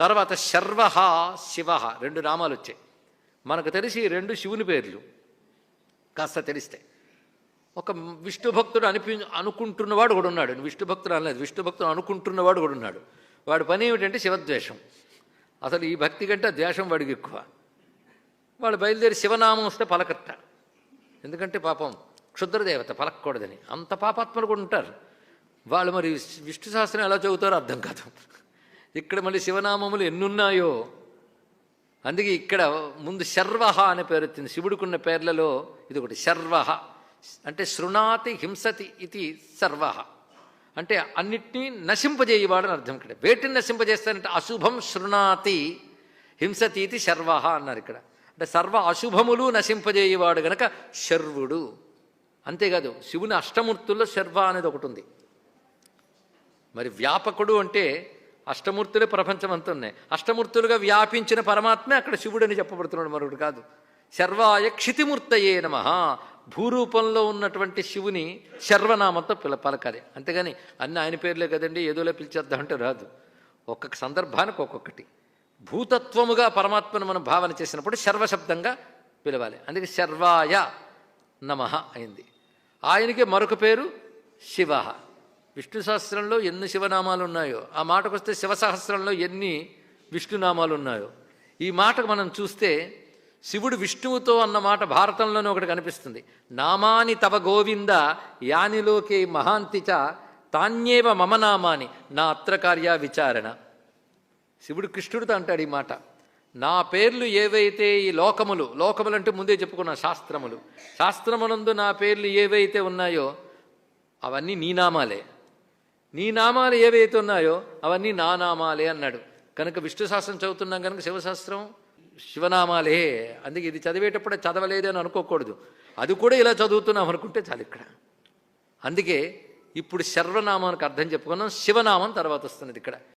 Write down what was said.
తర్వాత శర్వ శివ రెండు నామాలు వచ్చాయి. మనకు తెలిసి రెండు శివుని పేర్లు కాస్త తెలిస్తే. ఒక విష్ణు భక్తుడు అనుకుంటున్నవాడు కూడా ఉన్నాడు. విష్ణు భక్తుడు అనలేదు, విష్ణు భక్తుడు అనుకుంటున్నవాడు కూడా ఉన్నాడు. వాడి పని ఏమిటంటే శివద్వేషం. అసలు ఈ భక్తి కంటే ద్వేషం వాడికి ఎక్కువ. వాడు బయలుదేరి శివనామం వస్తే పలకట్ట. ఎందుకంటే పాపం క్షుద్రదేవత పలకకూడదని. అంత పాపాత్మలు కూడా ఉంటారు వాళ్ళు. మరి విష్ణు సహస్రం ఎలా చదువుతారో అర్థం కాదు. ఇక్కడ మళ్ళీ శివనామములు ఎన్నున్నాయో. అందుకే ఇక్కడ ముందు శర్వ అనే పేరు వచ్చింది. శివుడికున్న పేర్లలో ఇది ఒకటి. శర్వ అంటే శృణాతి హింసతి ఇది సర్వ అంటే అన్నిటినీ నశింపజేయవాడని అర్థం. ఇక్కడ వేటిని నశింపజేస్తారంటే అశుభం శృణాతి హింసతి ఇది శర్వ అన్నారు ఇక్కడ. అంటే సర్వ అశుభములు నశింపజేయవాడు గనక శర్వుడు. అంతేకాదు శివుని అష్టమూర్తుల్లో శర్వ అనేది ఒకటి ఉంది. మరి వ్యాపకుడు అంటే అష్టమూర్తులే ప్రపంచం అంతా ఉన్నాయి. అష్టమూర్తులుగా వ్యాపించిన పరమాత్మే అక్కడ శివుడు అని చెప్పబడుతున్నాడు, మరొకటి కాదు. శర్వాయ క్షితిమూర్తయే నమః. భూరూపంలో ఉన్నటువంటి శివుని శర్వనామంతో పలకాలి. అంతేగాని అన్ని ఆయన పేర్లే కదండి ఏదోలో పిలిచేద్దామంటే రాదు. ఒక్కొక్క సందర్భానికి ఒక్కొక్కటి. భూతత్వముగా పరమాత్మను మనం భావన చేసినప్పుడు శర్వశబ్దంగా పిలవాలి. అందుకే శర్వాయ నమః అయింది. ఆయనకి మరొక పేరు శివ. విష్ణు సహస్రంలో ఎన్ని శివనామాలు ఉన్నాయో, ఆ మాటకు వస్తే శివసహస్రంలో ఎన్ని విష్ణునామాలు ఉన్నాయో. ఈ మాటకు మనం చూస్తే శివుడు విష్ణువుతో అన్న మాట భారతంలోనే ఒకటి కనిపిస్తుంది. నామాని తవ గోవింద యానిలోకే మహాంతిచ తాన్యేవ మమ నామాని నా అత్ర కార్య విచారణ. శివుడు కృష్ణుడితో అంటాడు ఈ మాట. నా పేర్లు ఏవైతే ఈ లోకములు అంటే ముందే చెప్పుకున్న శాస్త్రమునందు నా పేర్లు ఏవైతే ఉన్నాయో అవన్నీ నీ నామాలే. నీ నామాలు ఏవైతే ఉన్నాయో అవన్నీ నా నామాలే అన్నాడు. కనుక విష్ణు శాస్త్రం చదువుతున్నాం కనుక శివశాస్త్రం శివనామాలే. అందుకే ఇది చదివేటప్పుడే చదవలేదని అనుకోకూడదు. అది కూడా ఇలా చదువుతున్నాం అనుకుంటే చాలు ఇక్కడ. అందుకే ఇప్పుడు శర్వనామానికి అర్థం చెప్పుకున్నాం. శివనామం తర్వాత వస్తున్నది ఇక్కడ.